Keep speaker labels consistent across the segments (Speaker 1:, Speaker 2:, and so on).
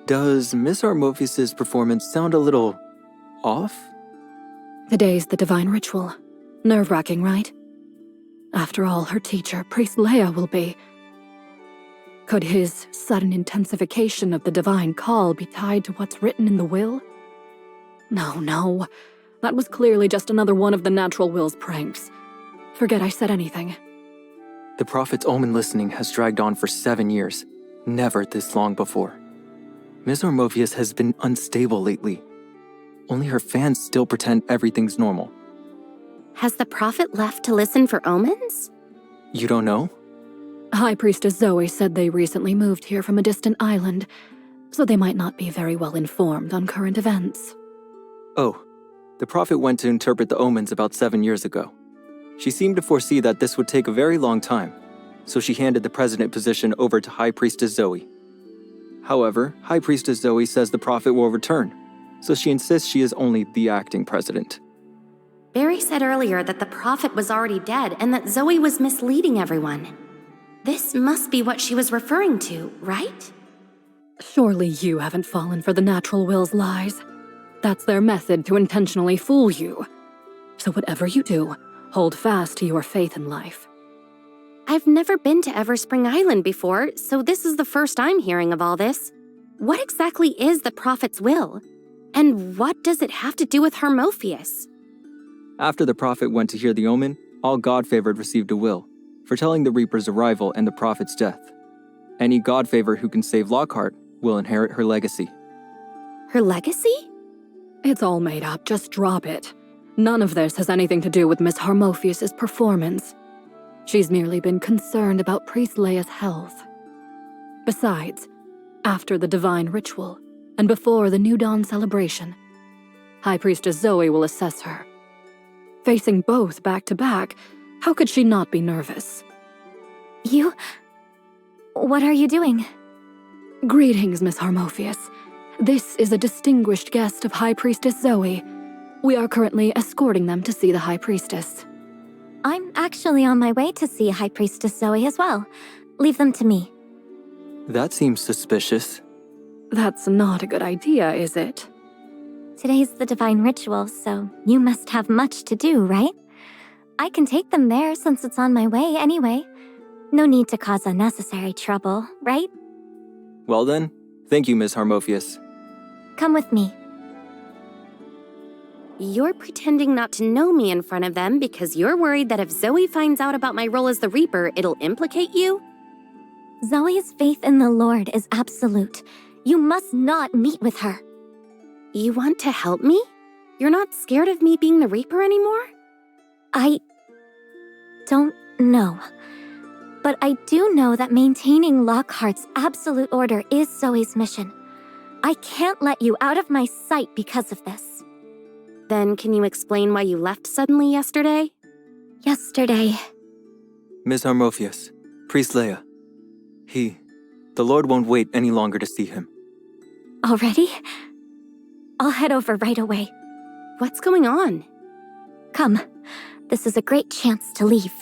Speaker 1: Does Miss Armophius's performance sound a little off?
Speaker 2: Today's the divine ritual. Nerve-wracking, right? After all, her teacher, Priest Leia, will be. Could his sudden intensification of the divine call be tied to what's written in the will? No. That was clearly just another one of the natural will's pranks. Forget I said anything.
Speaker 1: The Prophet's omen listening has dragged on for 7 years. Never this long before. Miss Armophius has been unstable lately. Only her fans still pretend everything's normal.
Speaker 3: Has the Prophet left to listen for omens?
Speaker 1: You don't know?
Speaker 2: High Priestess Zoe said they recently moved here from a distant island, so they might not be very well informed on current events.
Speaker 1: Oh, the Prophet went to interpret the omens about 7 years ago. She seemed to foresee that this would take a very long time, so she handed the president position over to High Priestess Zoe. However, High Priestess Zoe says the Prophet will return, so she insists she is only the acting president.
Speaker 3: Barry said earlier that the Prophet was already dead and that Zoe was misleading everyone. This must be what she was referring to, right?
Speaker 2: Surely you haven't fallen for the natural will's lies. That's their method to intentionally fool you. So whatever you do, hold fast to your faith in life.
Speaker 3: I've never been to Everspring Island before, so this is the first I'm hearing of all this. What exactly is the Prophet's will? And what does it have to do with Hermophius?
Speaker 1: After the Prophet went to hear the omen, all God-favored received a will, foretelling the Reaper's arrival and the Prophet's death. Any God-favored who can save Lockhart will inherit her legacy.
Speaker 3: Her legacy?
Speaker 2: It's all made up, just drop it. None of this has anything to do with Miss Hermophius's performance. She's merely been concerned about Priest Leia's health. Besides, after the divine ritual, and before the New Dawn celebration, High Priestess Zoe will assess her. Facing both back to back, how could she not be nervous?
Speaker 4: What are you doing?
Speaker 2: Greetings, Miss Hermophius. This is a distinguished guest of High Priestess Zoe. We are currently escorting them to see the High Priestess.
Speaker 4: I'm actually on my way to see High Priestess Zoe as well. Leave them to me.
Speaker 1: That seems suspicious.
Speaker 2: That's not a good idea, is it?
Speaker 4: Today's the divine ritual, so you must have much to do, right? I can take them there since it's on my way anyway. No need to cause unnecessary trouble, right?
Speaker 1: Well then, thank you, Miss Hermophius.
Speaker 4: Come with me.
Speaker 3: You're pretending not to know me in front of them because you're worried that if Zoe finds out about my role as the Reaper, it'll implicate you?
Speaker 4: Zoe's faith in the Lord is absolute. You must not meet with her.
Speaker 3: You want to help me? You're not scared of me being the Reaper anymore?
Speaker 4: I don't know. But I do know that maintaining Lockhart's absolute order is Zoe's mission. I can't let you out of my sight because of this.
Speaker 3: Then can you explain why you left suddenly yesterday?
Speaker 4: Yesterday.
Speaker 1: Miss Hermophius, Priest Leia. The Lord won't wait any longer to see him.
Speaker 4: Already? I'll head over right away.
Speaker 3: What's going on?
Speaker 4: Come. This is a great chance to leave.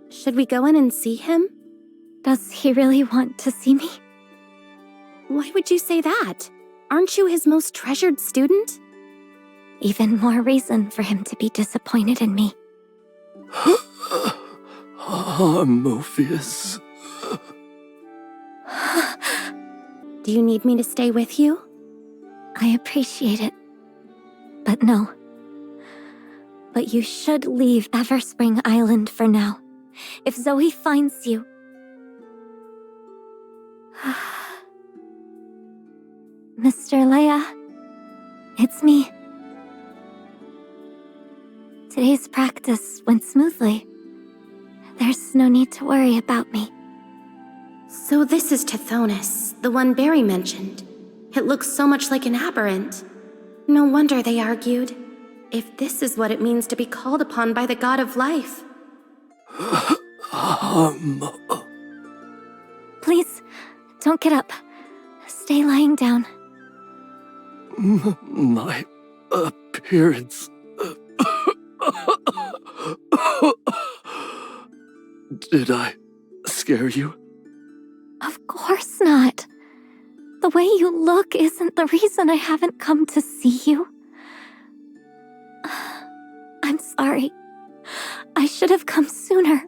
Speaker 3: Should we go in and see him?
Speaker 4: Does he really want to see me?
Speaker 3: Why would you say that? Aren't you his most treasured student?
Speaker 4: Even more reason for him to be disappointed in me.
Speaker 5: Morpheus.
Speaker 3: Do you need me to stay with you?
Speaker 4: I appreciate it. But no. But you should leave Everspring Island for now. If Zoe finds you... Mr. Leia, it's me. Today's practice went smoothly. There's no need to worry about me.
Speaker 3: So this is Tithonus, the one Barry mentioned. It looks so much like an aberrant. No wonder they argued. If this is what it means to be called upon by the God of life.
Speaker 4: Please, don't get up. Stay lying down.
Speaker 5: My appearance. Did I scare you?
Speaker 4: Of course not. The way you look isn't the reason I haven't come to see you. I'm sorry. I should have come sooner.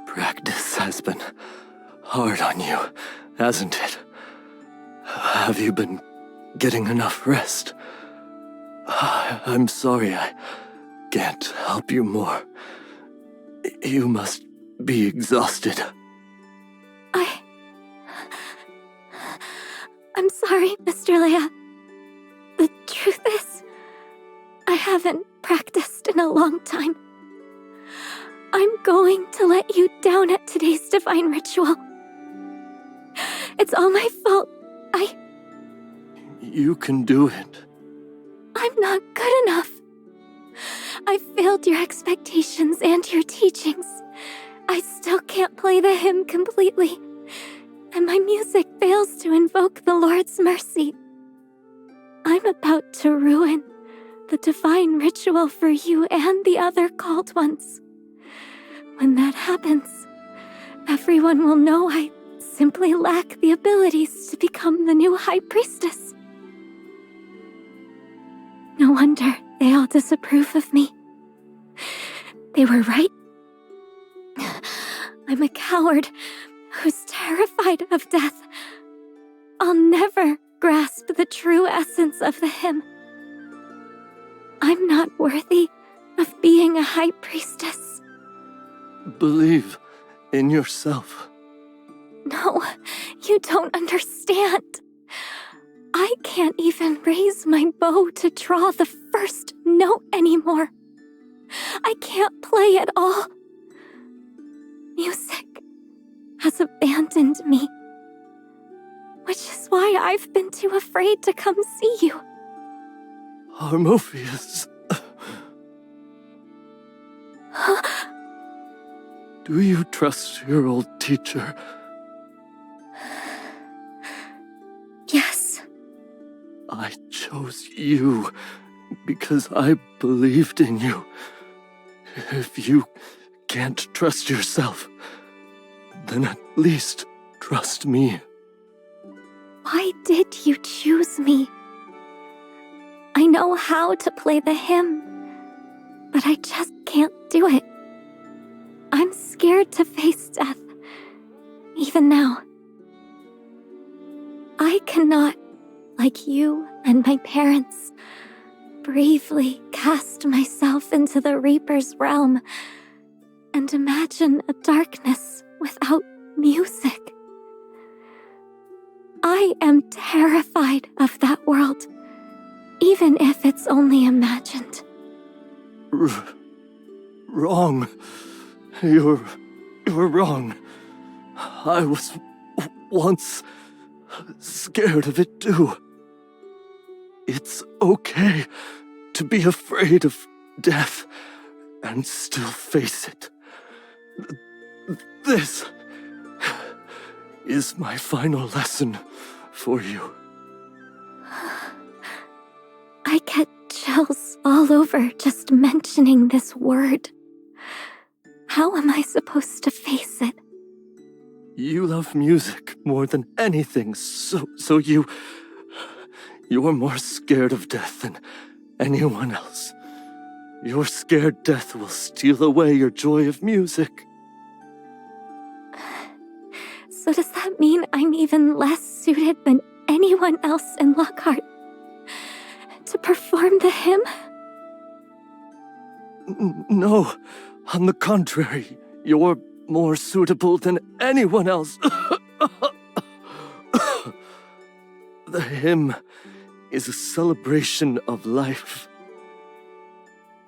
Speaker 5: Practice has been hard on you, hasn't it? Have you been getting enough rest? I'm sorry I can't help you more. You must be exhausted.
Speaker 4: I'm sorry, Mr. Leia. The truth is, I haven't practiced in a long time. I'm going to let you down at today's divine ritual. It's all my fault.
Speaker 5: You can do it.
Speaker 4: I'm not good enough. I failed your expectations and your teachings. I still can't play the hymn completely, and my music fails to invoke the Lord's mercy. I'm about to ruin the divine ritual for you and the other called ones. When that happens, everyone will know I simply lack the abilities to become the new High Priestess. No wonder they all disapprove of me. They were right. I'm a coward who's terrified of death. I'll never grasp the true essence of the hymn. I'm not worthy of being a High Priestess.
Speaker 5: Believe in yourself.
Speaker 4: No, you don't understand. I can't even raise my bow to draw the first note anymore. I can't play at all. Music has abandoned me, which is why I've been too afraid to come see you.
Speaker 5: Harmophius. Do you trust your old teacher?
Speaker 4: Yes.
Speaker 5: I chose you because I believed in you. If you can't trust yourself, then at least trust me.
Speaker 4: Why did you choose me? I know how to play the hymn, but I just can't do it. I'm scared to face death, even now. I cannot, like you and my parents, bravely cast myself into the Reaper's realm and imagine a darkness without music. I am terrified of that world, even if it's only imagined.
Speaker 5: Wrong. You're wrong. I was once scared of it too. It's okay to be afraid of death and still face it. This is my final lesson for you.
Speaker 4: I get chills all over just mentioning this word. How am I supposed to face it?
Speaker 5: You love music more than anything, so you're more scared of death than anyone else. You're scared death will steal away your joy of music.
Speaker 4: So does that mean I'm even less suited than anyone else in Lockhart to perform the hymn?
Speaker 5: No, on the contrary, you're more suitable than anyone else. The hymn is a celebration of life.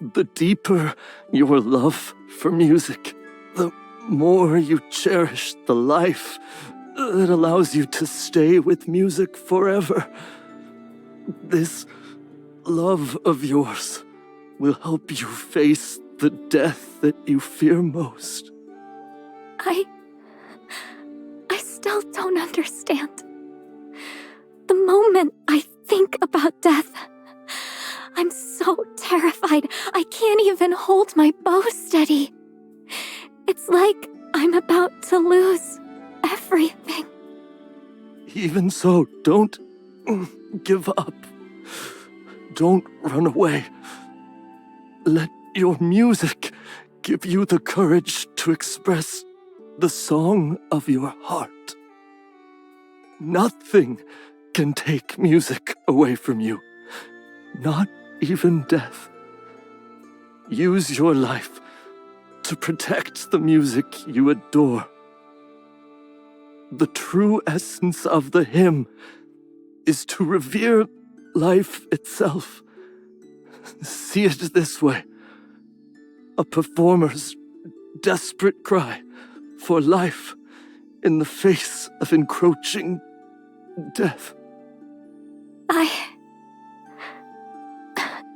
Speaker 5: The deeper your love for music, the more you cherish the life that allows you to stay with music forever. This love of yours will help you face the death that you fear most.
Speaker 4: I still don't understand. The moment I think about death. I'm so terrified, I can't even hold my bow steady. It's like I'm about to lose everything.
Speaker 5: Even so, don't give up. Don't run away. Let your music give you the courage to express the song of your heart. Nothing can take music away from you, not even death. Use your life to protect the music you adore. The true essence of the hymn is to revere life itself. See it this way: a performer's desperate cry for life in the face of encroaching death.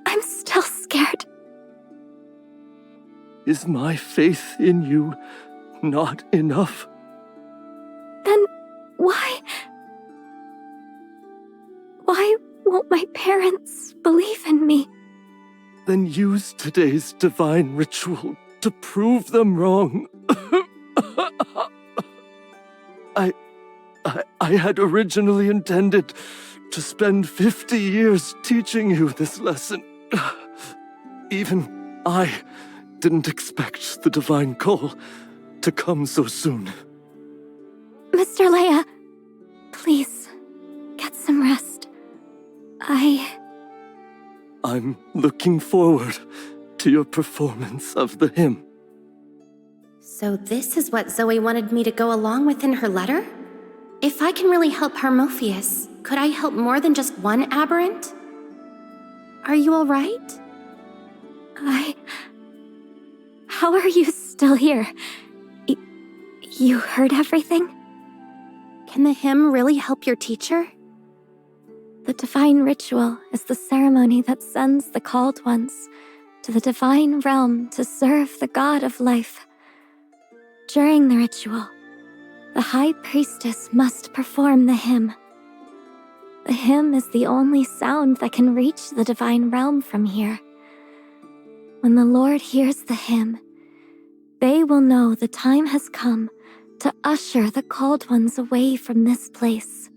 Speaker 4: I'm still scared.
Speaker 5: Is my faith in you not enough?
Speaker 4: Then why won't my parents believe in me?
Speaker 5: Then use today's divine ritual to prove them wrong. I had originally intended to spend 50 years teaching you this lesson. Even I didn't expect the divine call to come so soon.
Speaker 4: Mr. Leia, please, get some rest.
Speaker 5: I'm looking forward to your performance of the hymn.
Speaker 3: So this is what Zoe wanted me to go along with in her letter? If I can really help Harmophius, could I help more than just one aberrant? Are you all right?
Speaker 4: How are you still here? You heard everything?
Speaker 3: Can the hymn really help your teacher?
Speaker 4: The divine ritual is the ceremony that sends the called ones to the divine realm to serve the god of life. During the ritual, the high priestess must perform the hymn. The hymn is the only sound that can reach the divine realm from here. When the Lord hears the hymn, they will know the time has come to usher the called ones away from this place.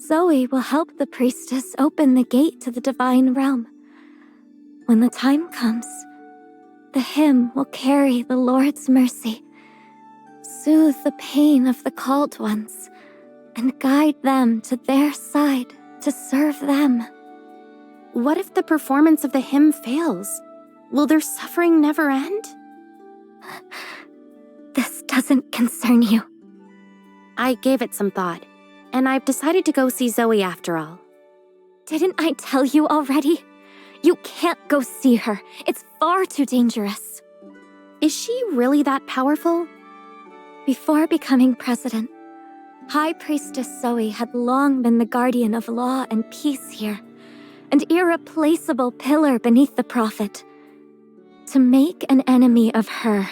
Speaker 4: Zoe will help the priestess open the gate to the divine realm. When the time comes, the hymn will carry the Lord's mercy, soothe the pain of the called ones, and guide them to their side to serve them.
Speaker 3: What if the performance of the hymn fails? Will their suffering never end?
Speaker 4: This doesn't concern you.
Speaker 3: I gave it some thought, and I've decided to go see Zoe after all.
Speaker 4: Didn't I tell you already? You can't go see her. It's far too dangerous.
Speaker 3: Is she really that powerful?
Speaker 4: Before becoming president, High Priestess Zoe had long been the guardian of law and peace here, an irreplaceable pillar beneath the prophet. To make an enemy of her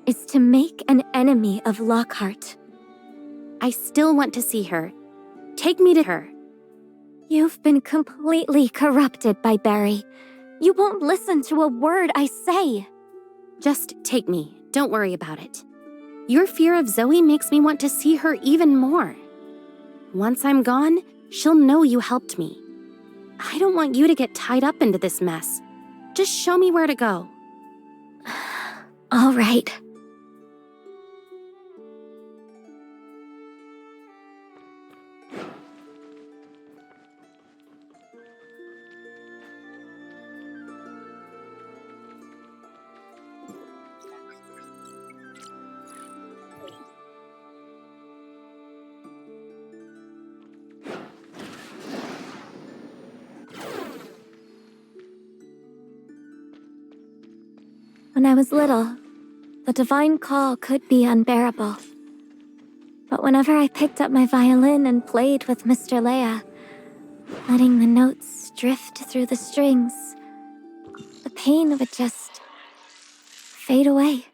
Speaker 4: is to make an enemy of Lockhart.
Speaker 3: I still want to see her. Take me to her.
Speaker 4: You've been completely corrupted by Barry. You won't listen to a word I say.
Speaker 3: Just take me. Don't worry about it. Your fear of Zoe makes me want to see her even more. Once I'm gone, she'll know you helped me. I don't want you to get tied up into this mess. Just show me where to go.
Speaker 4: All right. When I was little, the divine call could be unbearable. But whenever I picked up my violin and played with Mr. Leia, letting the notes drift through the strings, the pain would just fade away.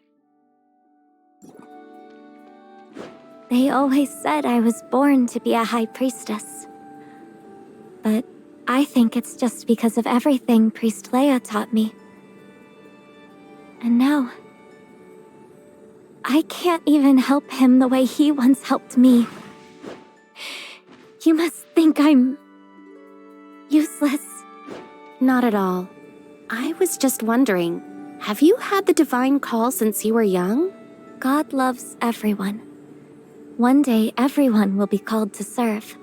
Speaker 4: They always said I was born to be a high priestess. But I think it's just because of everything Priest Leia taught me. And now, I can't even help him the way he once helped me. You must think I'm useless.
Speaker 3: Not at all. I was just wondering, have you had the divine call since you were young?
Speaker 4: God loves everyone. One day, everyone will be called to serve.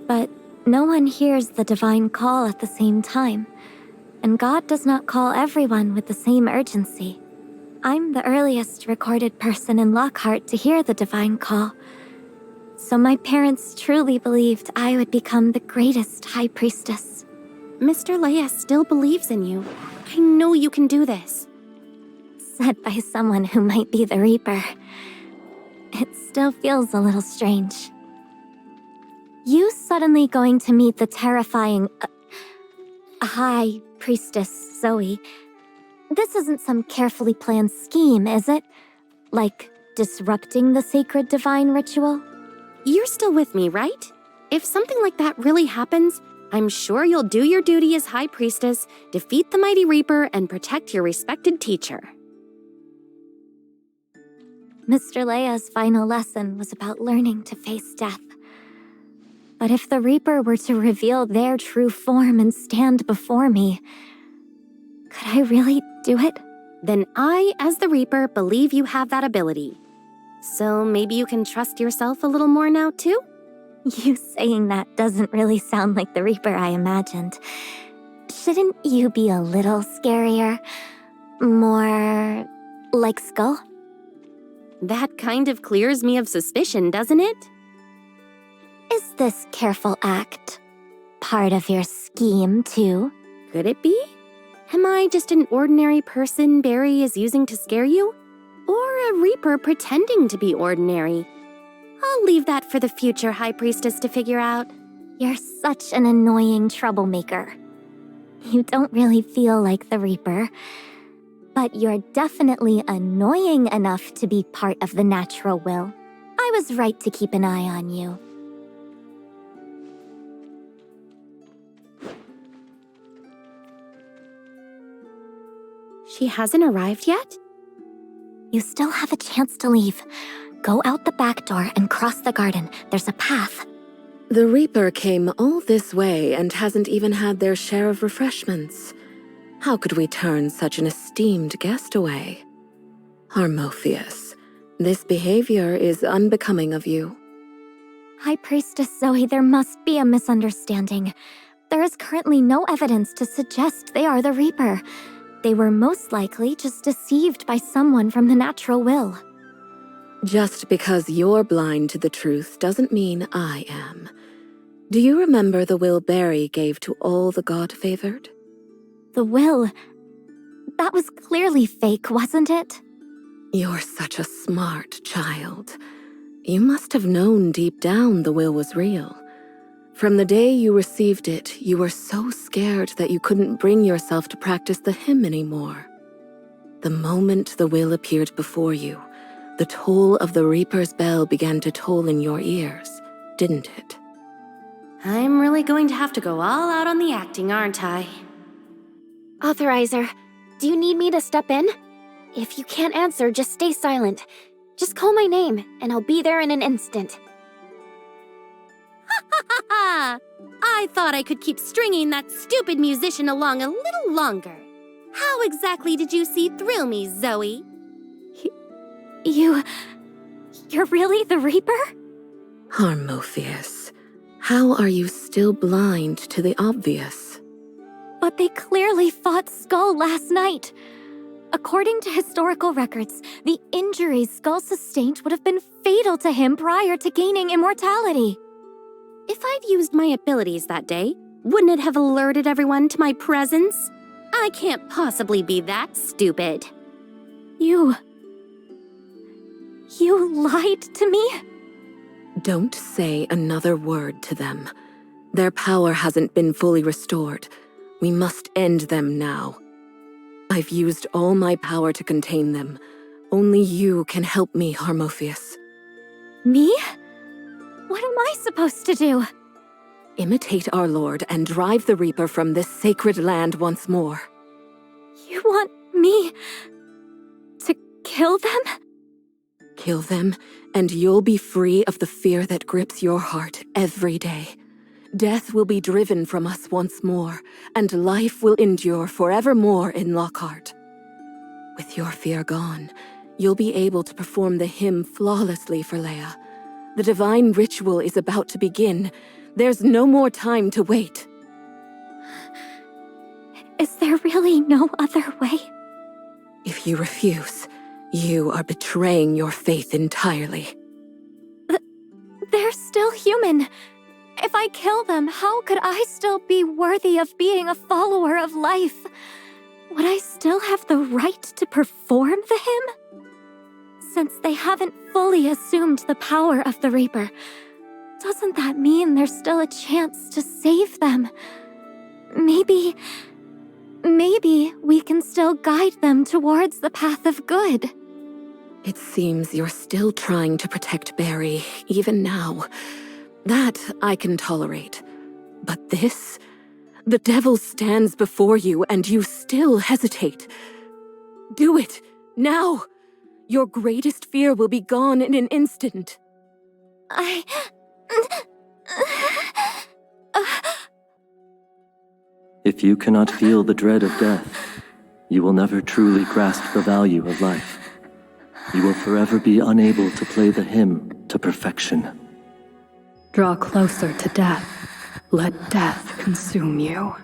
Speaker 4: But no one hears the divine call at the same time, and God does not call everyone with the same urgency. I'm the earliest recorded person in Lockhart to hear the divine call, so my parents truly believed I would become the greatest High Priestess.
Speaker 3: Mr. Leia still believes in you. I know you can do this.
Speaker 4: Said by someone who might be the Reaper. It still feels a little strange. You suddenly going to meet the terrifying High Priestess Zoe. This isn't some carefully planned scheme, is it? Like disrupting the sacred divine ritual?
Speaker 3: You're still with me, right? If something like that really happens, I'm sure you'll do your duty as High Priestess, defeat the Mighty Reaper, and protect your respected teacher.
Speaker 4: Mr. Leia's final lesson was about learning to face death. But if the Reaper were to reveal their true form and stand before me, could I really do it?
Speaker 3: Then I, as the Reaper, believe you have that ability. So maybe you can trust yourself a little more now, too?
Speaker 4: You saying that doesn't really sound like the Reaper I imagined. Shouldn't you be a little scarier? More like Skull?
Speaker 3: That kind of clears me of suspicion, doesn't it?
Speaker 4: Is this careful act part of your scheme, too?
Speaker 3: Could it be? Am I just an ordinary person Barry is using to scare you? Or a Reaper pretending to be ordinary? I'll leave that for the future High Priestess to figure out.
Speaker 4: You're such an annoying troublemaker. You don't really feel like the Reaper, but you're definitely annoying enough to be part of the natural will. I was right to keep an eye on you.
Speaker 3: She hasn't arrived yet?
Speaker 4: You still have a chance to leave. Go out the back door and cross the garden. There's a path.
Speaker 6: The Reaper came all this way and hasn't even had their share of refreshments. How could we turn such an esteemed guest away? Harmophius, this behavior is unbecoming of you.
Speaker 4: High Priestess Zoe, there must be a misunderstanding. There is currently no evidence to suggest they are the Reaper. They were most likely just deceived by someone from the natural will.
Speaker 6: Just because you're blind to the truth doesn't mean I am. Do you remember the will Barry gave to all the God-favored?
Speaker 4: The will... that was clearly fake, wasn't it?
Speaker 6: You're such a smart child. You must have known deep down the will was real. From the day you received it, you were so scared that you couldn't bring yourself to practice the hymn anymore. The moment the will appeared before you, the toll of the Reaper's bell began to toll in your ears, didn't it?
Speaker 3: I'm really going to have to go all out on the acting, aren't I?
Speaker 7: Authorizer, do you need me to step in? If you can't answer, just stay silent. Just call my name, and I'll be there in an instant.
Speaker 3: I thought I could keep stringing that stupid musician along a little longer. How exactly did you see through me, Zoe?
Speaker 4: You're really the Reaper?
Speaker 6: Harmophius, how are you still blind to the obvious?
Speaker 4: But they clearly fought Skull last night. According to historical records, the injuries Skull sustained would have been fatal to him prior to gaining immortality.
Speaker 3: If I'd used my abilities that day, wouldn't it have alerted everyone to my presence? I can't possibly be that stupid.
Speaker 4: You lied to me?
Speaker 6: Don't say another word to them. Their power hasn't been fully restored. We must end them now. I've used all my power to contain them. Only you can help me, Harmophius.
Speaker 4: Me? What am I supposed to do?
Speaker 6: Imitate our Lord and drive the Reaper from this sacred land once more.
Speaker 4: You want me to kill them?
Speaker 6: Kill them, and you'll be free of the fear that grips your heart every day. Death will be driven from us once more, and life will endure forevermore in Lockhart. With your fear gone, you'll be able to perform the hymn flawlessly for Leia. The divine ritual is about to begin. There's no more time to wait.
Speaker 4: Is there really no other way?
Speaker 6: If you refuse, you are betraying your faith entirely.
Speaker 4: They're still human. If I kill them, how could I still be worthy of being a follower of life? Would I still have the right to perform the hymn? Since they haven't fully assumed the power of the Reaper, doesn't that mean there's still a chance to save them? Maybe we can still guide them towards the path of good.
Speaker 6: It seems you're still trying to protect Barry, even now. That I can tolerate. But this? The devil stands before you and you still hesitate. Do it, now! Your greatest fear will be gone in an instant.
Speaker 5: If you cannot feel the dread of death, you will never truly grasp the value of life. You will forever be unable to play the hymn to perfection.
Speaker 2: Draw closer to death. Let death consume you.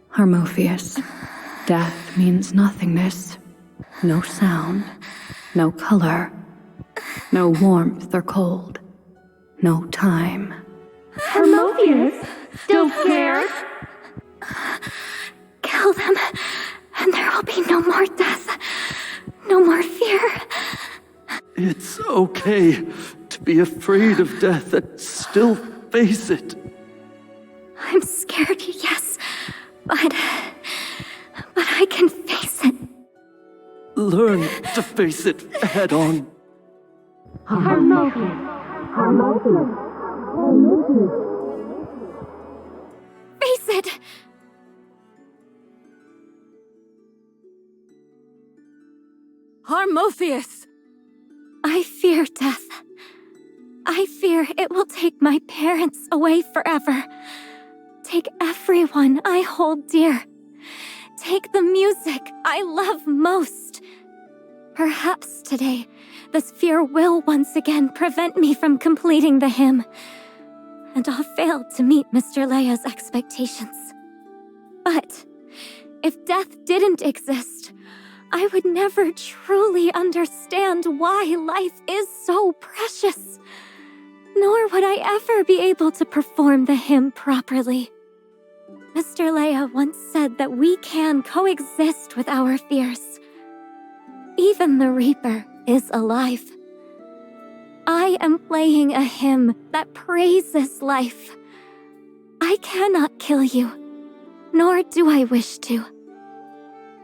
Speaker 2: Harmophius, death means nothingness. No sound, no color, no warmth or cold, no time.
Speaker 4: Harmophius, still scared? Kill them, and there will be no more death, no more fear.
Speaker 5: It's okay to be afraid of death and still face it.
Speaker 4: I'm scared, yes, but I can face it.
Speaker 5: Learn to face it head on.
Speaker 4: Face it!
Speaker 6: Harmophius!
Speaker 4: I fear death. I fear it will take my parents away forever. Take everyone I hold dear. Take the music I love most. Perhaps today, this fear will once again prevent me from completing the hymn, and I'll fail to meet Mr. Leia's expectations. But if death didn't exist, I would never truly understand why life is so precious. Nor would I ever be able to perform the hymn properly. Mr. Leia once said that we can coexist with our fears. Even the Reaper is alive. I am playing a hymn that praises life. I cannot kill you, nor do I wish to.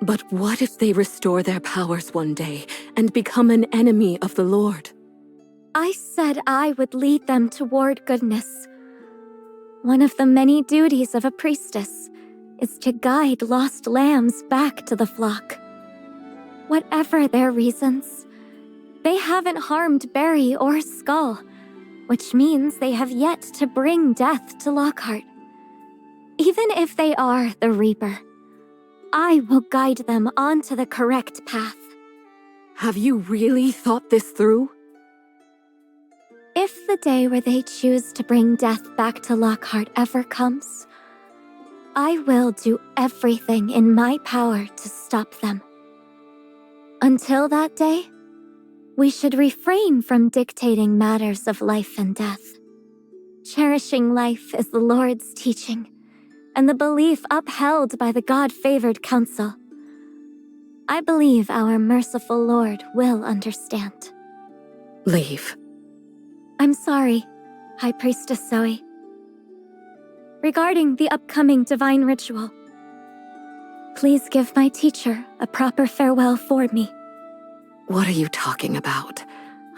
Speaker 6: But what if they restore their powers one day and become an enemy of the Lord?
Speaker 4: I said I would lead them toward goodness. One of the many duties of a priestess is to guide lost lambs back to the flock. Whatever their reasons, they haven't harmed Barry or Skull, which means they have yet to bring death to Lockhart. Even if they are the Reaper, I will guide them onto the correct path.
Speaker 6: Have you really thought this through?
Speaker 4: If the day where they choose to bring death back to Lockhart ever comes, I will do everything in my power to stop them. Until that day, we should refrain from dictating matters of life and death. Cherishing life is the Lord's teaching, and the belief upheld by the God-favored council. I believe our merciful Lord will understand.
Speaker 6: Leave.
Speaker 4: I'm sorry, High Priestess Zoe. Regarding the upcoming divine ritual, please give my teacher a proper farewell for me.
Speaker 6: What are you talking about?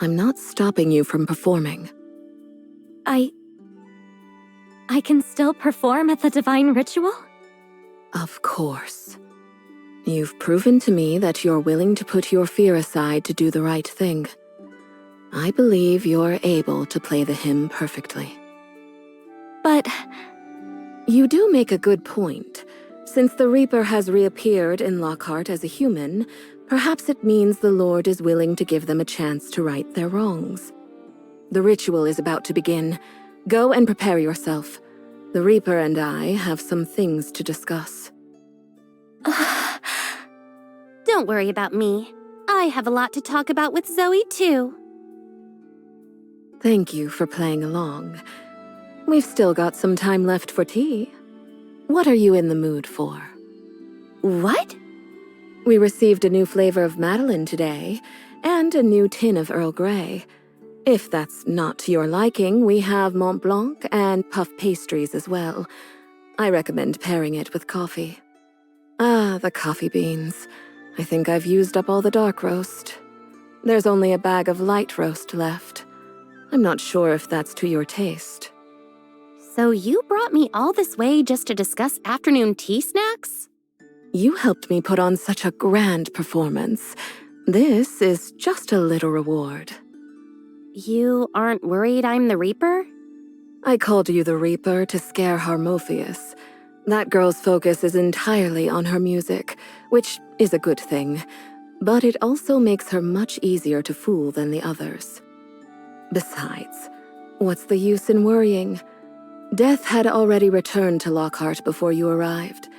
Speaker 6: I'm not stopping you from performing.
Speaker 4: I can still perform at the divine ritual?
Speaker 6: Of course. You've proven to me that you're willing to put your fear aside to do the right thing. I believe you're able to play the hymn perfectly.
Speaker 4: But
Speaker 6: You do make a good point. Since the Reaper has reappeared in Lockhart as a human, perhaps it means the Lord is willing to give them a chance to right their wrongs. The ritual is about to begin. Go and prepare yourself. The Reaper and I have some things to discuss.
Speaker 3: Don't worry about me. I have a lot to talk about with Zoe, too.
Speaker 6: Thank you for playing along. We've still got some time left for tea. What are you in the mood for?
Speaker 3: What?
Speaker 6: We received a new flavor of Madeleine today, and a new tin of Earl Grey. If that's not to your liking, we have Mont Blanc and puff pastries as well. I recommend pairing it with coffee. Ah, the coffee beans. I think I've used up all the dark roast. There's only a bag of light roast left. I'm not sure if that's to your taste.
Speaker 3: So you brought me all this way just to discuss afternoon tea snacks?
Speaker 6: You helped me put on such a grand performance. This is just a little reward.
Speaker 3: You aren't worried I'm the Reaper?
Speaker 6: I called you the Reaper to scare Harmophius. That girl's focus is entirely on her music, which is a good thing, but it also makes her much easier to fool than the others. Besides, what's the use in worrying? Death had already returned to Lockhart before you arrived.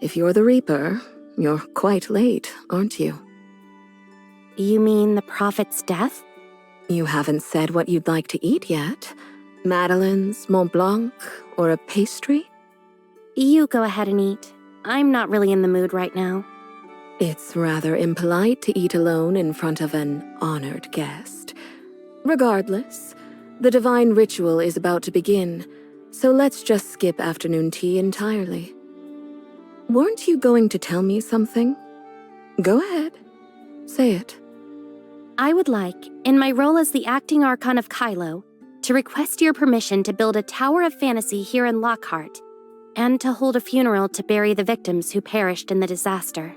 Speaker 6: If you're the Reaper, you're quite late, aren't you?
Speaker 3: You mean the Prophet's death?
Speaker 6: You haven't said what you'd like to eat yet. Madeleine's, Mont Blanc, or a pastry?
Speaker 3: You go ahead and eat. I'm not really in the mood right now.
Speaker 6: It's rather impolite to eat alone in front of an honored guest. Regardless, the divine ritual is about to begin, so let's just skip afternoon tea entirely. Weren't you going to tell me something? Go ahead. Say it.
Speaker 3: I would like, in my role as the acting Archon of Kylo, to request your permission to build a Tower of Fantasy here in Lockhart, and to hold a funeral to bury the victims who perished in the disaster.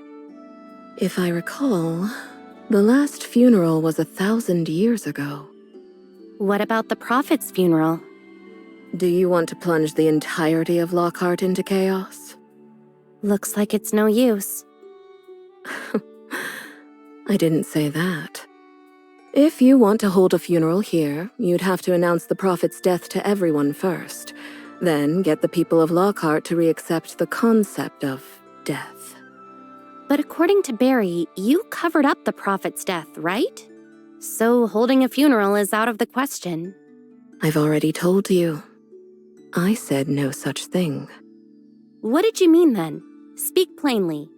Speaker 6: If I recall, the last funeral was 1,000 years ago.
Speaker 3: What about the Prophet's funeral?
Speaker 6: Do you want to plunge the entirety of Lockhart into chaos?
Speaker 3: Looks like it's no use.
Speaker 6: I didn't say that. If you want to hold a funeral here, you'd have to announce the Prophet's death to everyone first, then get the people of Lockhart to re-accept the concept of death.
Speaker 3: But according to Barry, you covered up the Prophet's death, right? So holding a funeral is out of the question.
Speaker 6: I've already told you. I said no such thing.
Speaker 3: What did you mean then? Speak plainly.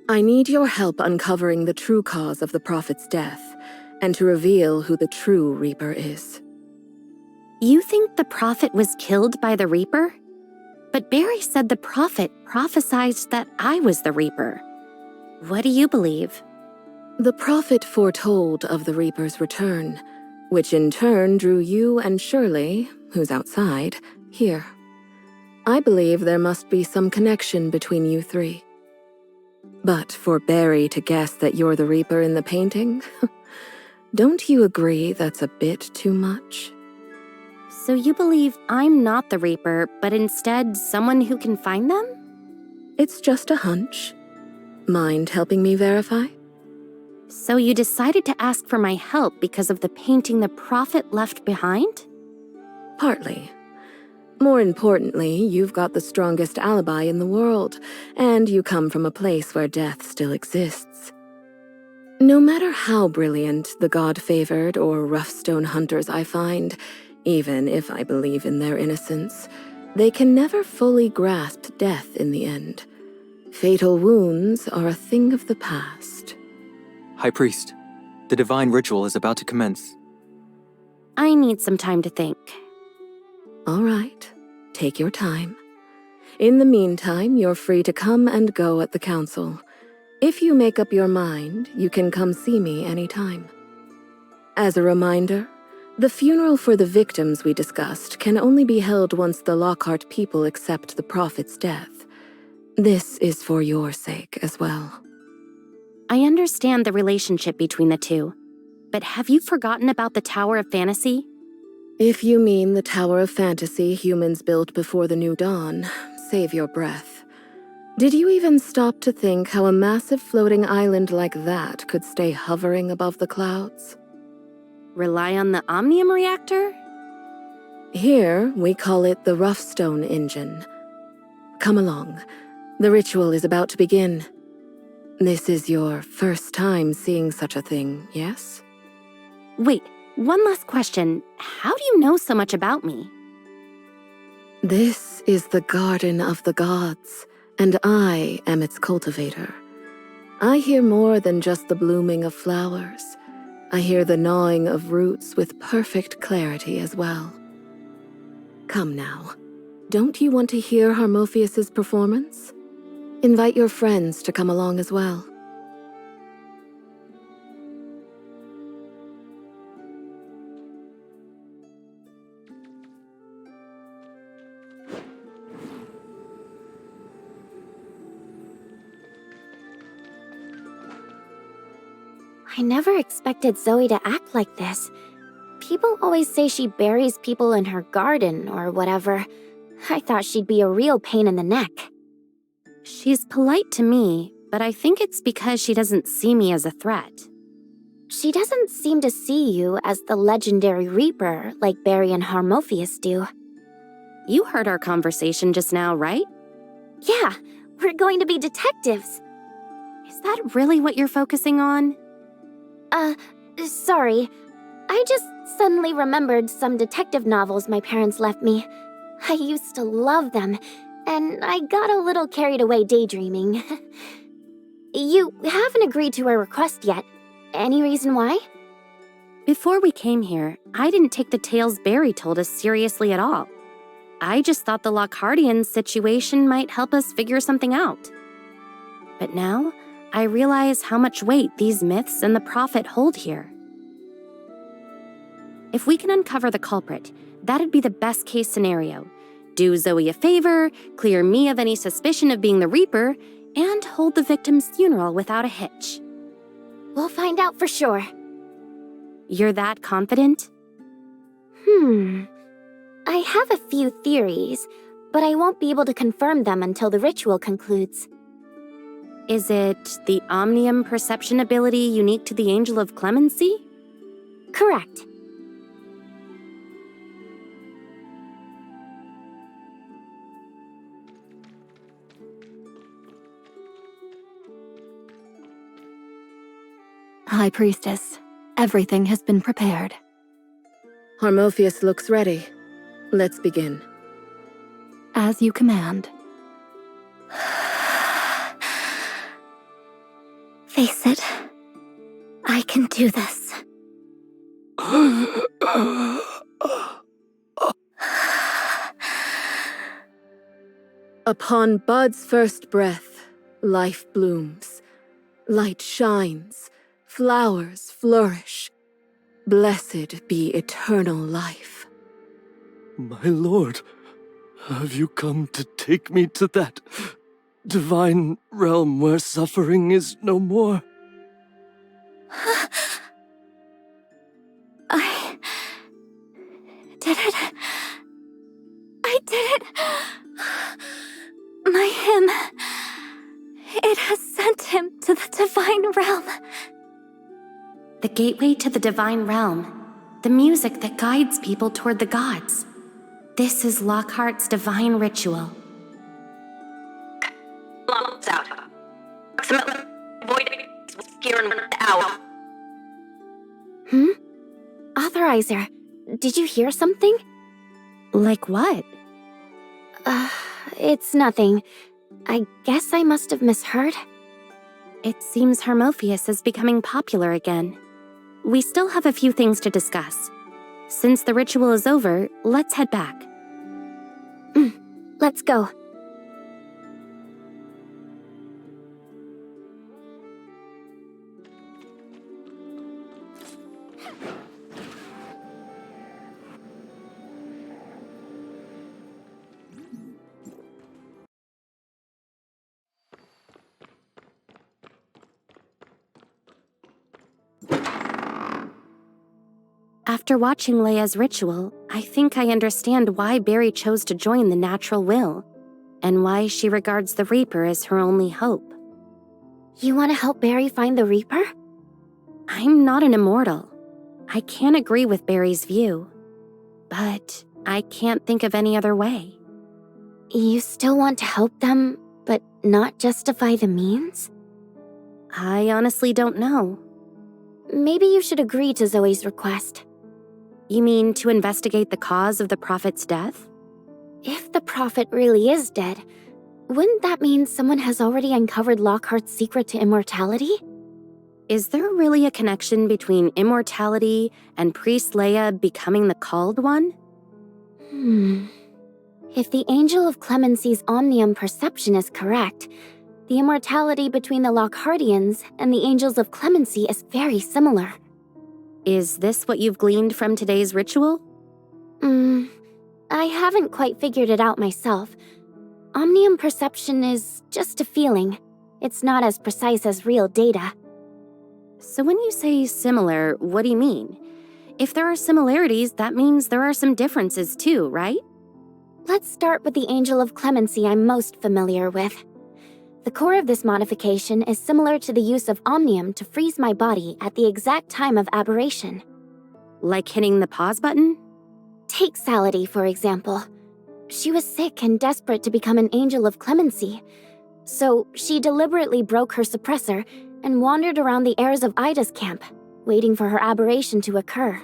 Speaker 6: I need your help uncovering the true cause of the Prophet's death, and to reveal who the true Reaper is.
Speaker 3: You think the Prophet was killed by the Reaper? But Barry said the Prophet prophesied that I was the Reaper. What do you believe?
Speaker 6: The Prophet foretold of the Reaper's return, which in turn drew you and Shirley, who's outside, here. I believe there must be some connection between you three. But for Barry to guess that you're the Reaper in the painting, don't you agree that's a bit too much?
Speaker 3: So you believe I'm not the Reaper, but instead someone who can find them?
Speaker 6: It's just a hunch. Mind helping me verify?
Speaker 3: So you decided to ask for my help because of the painting the Prophet left behind?
Speaker 6: Partly. More importantly, you've got the strongest alibi in the world, and you come from a place where death still exists. No matter how brilliant the God-favored or rough-stone hunters I find, even if I believe in their innocence, they can never fully grasp death in the end. Fatal wounds are a thing of the past.
Speaker 1: High Priest, the divine ritual is about to commence.
Speaker 3: I need some time to think.
Speaker 6: All right, take your time. In the meantime, you're free to come and go at the council. If you make up your mind, you can come see me anytime. As a reminder, the funeral for the victims we discussed can only be held once the Lockhart people accept the prophet's death. This is for your sake as well.
Speaker 3: I understand the relationship between the two, but have you forgotten about the Tower of Fantasy?
Speaker 6: If you mean the Tower of Fantasy humans built before the New Dawn, save your breath. Did you even stop to think how a massive floating island like that could stay hovering above the clouds?
Speaker 3: Rely on the Omnium reactor?
Speaker 6: Here, we call it the Roughstone engine. Come along. The ritual is about to begin. This is your first time seeing such a thing, yes?
Speaker 3: Wait, one last question. How do you know so much about me?
Speaker 6: This is the Garden of the Gods, and I am its cultivator. I hear more than just the blooming of flowers. I hear the gnawing of roots with perfect clarity as well. Come now. Don't you want to hear Harmophius's performance? Invite your friends to come along as well.
Speaker 7: I never expected Zoe to act like this. People always say she buries people in her garden or whatever. I thought she'd be a real pain in the neck.
Speaker 3: She's polite to me, but I think it's because she doesn't see me as a threat.
Speaker 7: She doesn't seem to see you as the legendary Reaper like Barry and Harmophius do.
Speaker 3: You heard our conversation just now, right?
Speaker 7: Yeah, we're going to be detectives.
Speaker 3: Is that really what you're focusing on?
Speaker 7: Sorry. I just suddenly remembered some detective novels my parents left me. I used to love them, and I got a little carried away daydreaming. You haven't agreed to our request yet. Any reason why?
Speaker 3: Before we came here, I didn't take the tales Barry told us seriously at all. I just thought the Lockhartian situation might help us figure something out. But now, I realize how much weight these myths and the prophet hold here. If we can uncover the culprit, that'd be the best case scenario. Do Zoe a favor, clear me of any suspicion of being the Reaper, and hold the victim's funeral without a hitch.
Speaker 7: We'll find out for sure.
Speaker 3: You're that confident?
Speaker 7: I have a few theories, but I won't be able to confirm them until the ritual concludes.
Speaker 3: Is it the Omnium perception ability unique to the Angel of Clemency?
Speaker 7: Correct.
Speaker 2: High Priestess, everything has been prepared.
Speaker 6: Harmophius looks ready. Let's begin.
Speaker 2: As you command.
Speaker 4: Face it. I can do this.
Speaker 6: Upon Bud's first breath, life blooms. Light shines. Flowers flourish. Blessed be eternal life.
Speaker 5: My lord, have you come to take me to that divine realm where suffering is no more?
Speaker 4: I did it. I did it. My hymn. It has sent him to the divine realm.
Speaker 3: The gateway to the divine realm. The music that guides people toward the gods. This is Lockhart's divine ritual.
Speaker 8: Lungs out. Approximately voiding here in 1 hour.
Speaker 7: Authorizer, did you hear something?
Speaker 3: Like what?
Speaker 7: It's nothing. I guess I must have misheard.
Speaker 3: It seems Harmophius is becoming popular again. We still have a few things to discuss. Since the ritual is over, let's head back.
Speaker 7: Let's go.
Speaker 3: After watching Leia's ritual, I think I understand why Barry chose to join the natural will, and why she regards the Reaper as her only hope.
Speaker 7: You want to help Barry find the Reaper?
Speaker 3: I'm not an immortal. I can't agree with Barry's view, but I can't think of any other way.
Speaker 7: You still want to help them, but not justify the means?
Speaker 3: I honestly don't know.
Speaker 7: Maybe you should agree to Zoe's request.
Speaker 3: You mean to investigate the cause of the Prophet's death?
Speaker 7: If the Prophet really is dead, wouldn't that mean someone has already uncovered Lockhart's secret to immortality?
Speaker 3: Is there really a connection between immortality and Priest Leia becoming the Called One?
Speaker 7: If the Angel of Clemency's Omnium perception is correct, the immortality between the Lockhartians and the Angels of Clemency is very similar.
Speaker 3: Is this what you've gleaned from today's ritual?
Speaker 7: I haven't quite figured it out myself. Omnium perception is just a feeling. It's not as precise as real data.
Speaker 3: So when you say similar, what do you mean? If there are similarities, that means there are some differences too, right?
Speaker 7: Let's start with the Angel of Clemency I'm most familiar with. The core of this modification is similar to the use of Omnium to freeze my body at the exact time of aberration.
Speaker 3: Like hitting the pause button?
Speaker 7: Take Salady, for example. She was sick and desperate to become an Angel of Clemency. So she deliberately broke her suppressor and wandered around the heirs of Ida's camp, waiting for her aberration to occur.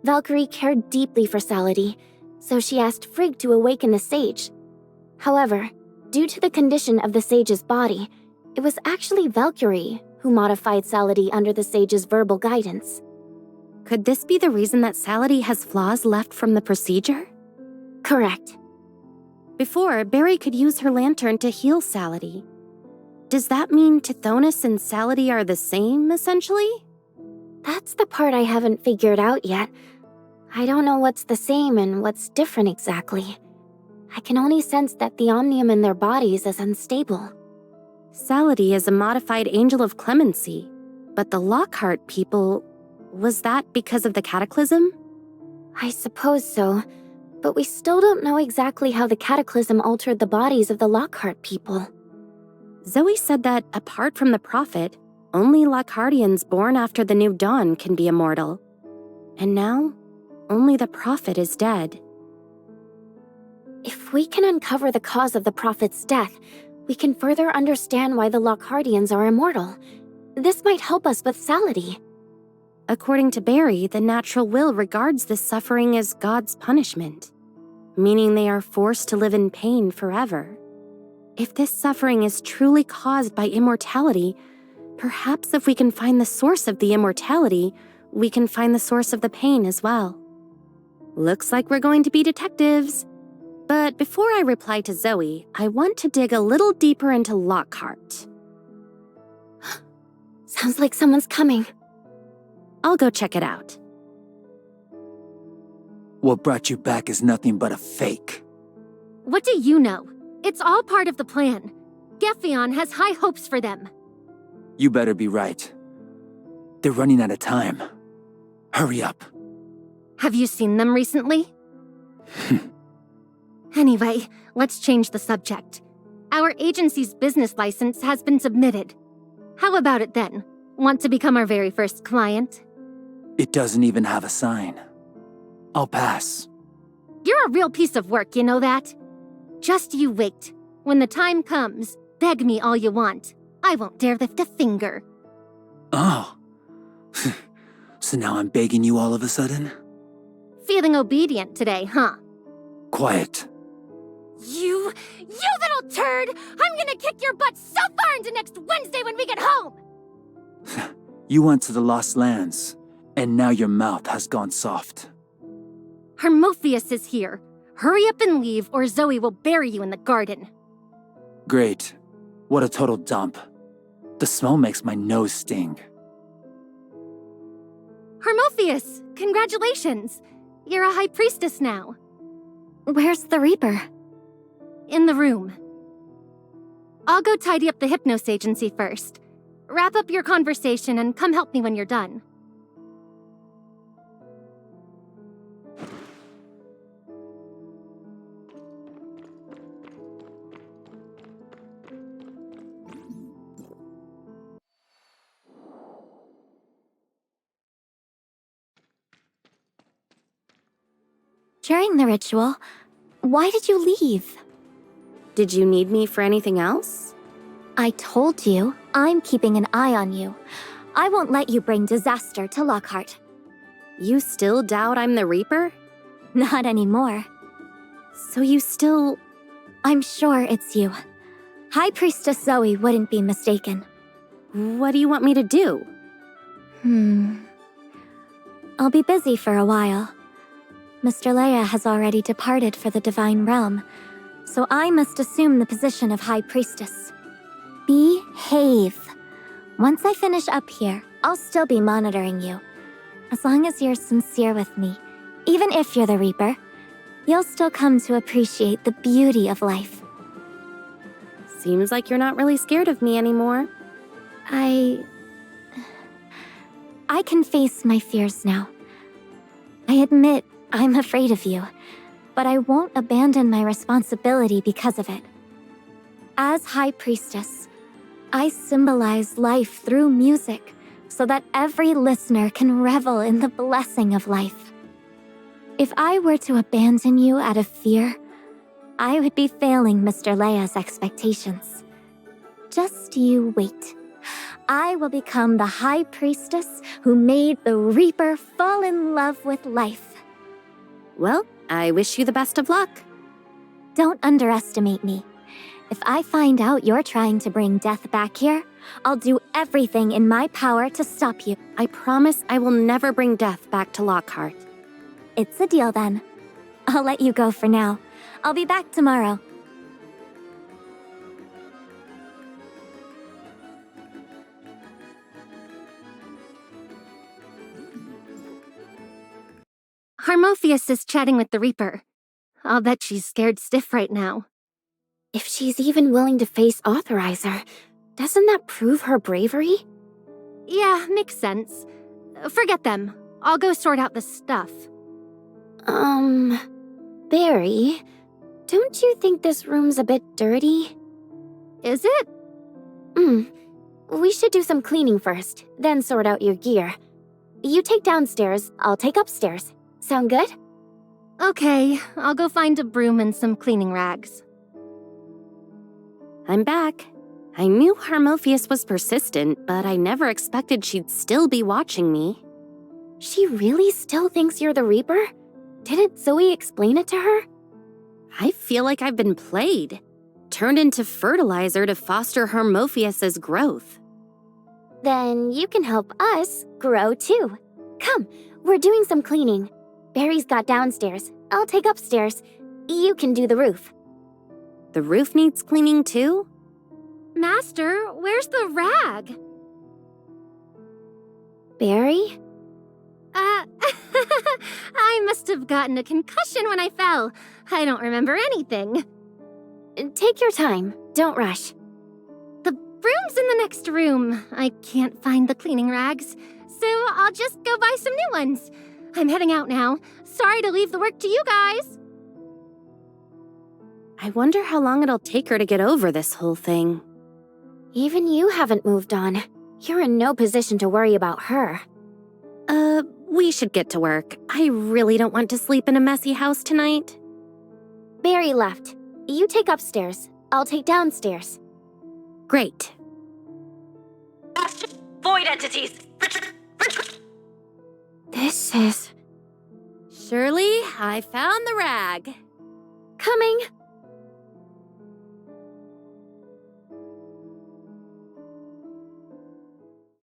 Speaker 7: Valkyrie cared deeply for Salady, so she asked Frigg to awaken the sage. However, due to the condition of the sage's body, it was actually Valkyrie who modified Salady under the sage's verbal guidance.
Speaker 3: Could this be the reason that Salady has flaws left from the procedure?
Speaker 7: Correct.
Speaker 3: Before, Barry could use her lantern to heal Salady. Does that mean Tithonus and Salady are the same, essentially?
Speaker 7: That's the part I haven't figured out yet. I don't know what's the same and what's different exactly. I can only sense that the Omnium in their bodies is unstable.
Speaker 3: Salady is a modified Angel of Clemency, but the Lockhart people... Was that because of the Cataclysm?
Speaker 7: I suppose so, but we still don't know exactly how the Cataclysm altered the bodies of the Lockhart people.
Speaker 3: Zoe said that, apart from the Prophet, only Lockhartians born after the New Dawn can be immortal. And now, only the Prophet is dead.
Speaker 7: If we can uncover the cause of the Prophet's death, we can further understand why the Lockhartians are immortal. This might help us with Salady.
Speaker 3: According to Barry, the natural will regards this suffering as God's punishment, meaning they are forced to live in pain forever. If this suffering is truly caused by immortality, perhaps if we can find the source of the immortality, we can find the source of the pain as well. Looks like we're going to be detectives. But before I reply to Zoe, I want to dig a little deeper into Lockhart.
Speaker 7: Sounds like someone's coming.
Speaker 3: I'll go check it out.
Speaker 9: What brought you back is nothing but a fake.
Speaker 10: What do you know? It's all part of the plan. Geffion has high hopes for them.
Speaker 9: You better be right. They're running out of time. Hurry up.
Speaker 10: Have you seen them recently? Anyway, let's change the subject. Our agency's business license has been submitted. How about it then? Want to become our very first client?
Speaker 9: It doesn't even have a sign. I'll pass.
Speaker 10: You're a real piece of work, you know that? Just you wait. When the time comes, beg me all you want. I won't dare lift a finger.
Speaker 9: Oh. So now I'm begging you all of a sudden?
Speaker 10: Feeling obedient today, huh?
Speaker 9: Quiet.
Speaker 10: You little turd! I'm gonna kick your butt so far into next Wednesday when we get home!
Speaker 9: You went to the Lost Lands, and now your mouth has gone soft.
Speaker 10: Hermophius is here. Hurry up and leave, or Zoe will bury you in the garden.
Speaker 9: Great. What a total dump. The smell makes my nose sting.
Speaker 10: Hermophius, congratulations! You're a high priestess now.
Speaker 4: Where's the Reaper?
Speaker 10: In the room. I'll go tidy up the Hypnos agency first. Wrap up your conversation and come help me when you're done.
Speaker 4: during the ritual. Why did you leave?
Speaker 3: Did you need me for anything else?
Speaker 4: I told you, I'm keeping an eye on you. I won't let you bring disaster to Lockhart.
Speaker 3: You still doubt I'm the Reaper?
Speaker 4: Not anymore.
Speaker 3: So you still...
Speaker 4: I'm sure it's you. High Priestess Zoe wouldn't be mistaken.
Speaker 3: What do you want me to do?
Speaker 4: I'll be busy for a while. Mr. Leia has already departed for the Divine Realm, so I must assume the position of High Priestess. Behave. Once I finish up here, I'll still be monitoring you. As long as you're sincere with me, even if you're the Reaper, you'll still come to appreciate the beauty of life.
Speaker 3: Seems like you're not really scared of me anymore.
Speaker 4: I can face my fears now. I admit I'm afraid of you, but I won't abandon my responsibility because of it. As High Priestess, I symbolize life through music so that every listener can revel in the blessing of life. If I were to abandon you out of fear, I would be failing Mr. Leia's expectations. Just you wait. I will become the High Priestess who made the Reaper fall in love with life.
Speaker 3: Well, I wish you the best of luck.
Speaker 4: Don't underestimate me. If I find out you're trying to bring death back here, I'll do everything in my power to stop you.
Speaker 3: I promise I will never bring death back to Lockhart.
Speaker 4: It's a deal then. I'll let you go for now. I'll be back tomorrow.
Speaker 10: Harmophius is chatting with the Reaper. I'll bet she's scared stiff right now.
Speaker 7: If she's even willing to face Authorizer, doesn't that prove her bravery?
Speaker 10: Yeah, makes sense. Forget them. I'll go sort out the stuff.
Speaker 7: Barry, don't you think this room's a bit dirty?
Speaker 10: Is it?
Speaker 7: We should do some cleaning first, then sort out your gear. You take downstairs, I'll take upstairs. Sound good?
Speaker 10: Okay, I'll go find a broom and some cleaning rags.
Speaker 3: I'm back. I knew Harmophius was persistent, but I never expected she'd still be watching me.
Speaker 7: She really still thinks you're the Reaper? Didn't Zoe explain it to her?
Speaker 3: I feel like I've been played. Turned into fertilizer to foster Harmophius's growth.
Speaker 7: Then you can help us grow too. Come, we're doing some cleaning. Barry's got downstairs. I'll take upstairs. You can do the roof.
Speaker 3: The roof needs cleaning too?
Speaker 10: Master, where's the rag?
Speaker 7: Barry?
Speaker 10: I must have gotten a concussion when I fell. I don't remember anything.
Speaker 7: Take your time. Don't rush.
Speaker 10: The broom's in the next room. I can't find the cleaning rags, so I'll just go buy some new ones. I'm heading out now. Sorry to leave the work to you guys.
Speaker 3: I wonder how long it'll take her to get over this whole thing.
Speaker 7: Even you haven't moved on. You're in no position to worry about her.
Speaker 3: We should get to work. I really don't want to sleep in a messy house tonight.
Speaker 7: Barry left. You take upstairs. I'll take downstairs.
Speaker 3: Great.
Speaker 8: Void entities.
Speaker 7: This is...
Speaker 3: Shirley, I found the rag.
Speaker 7: coming.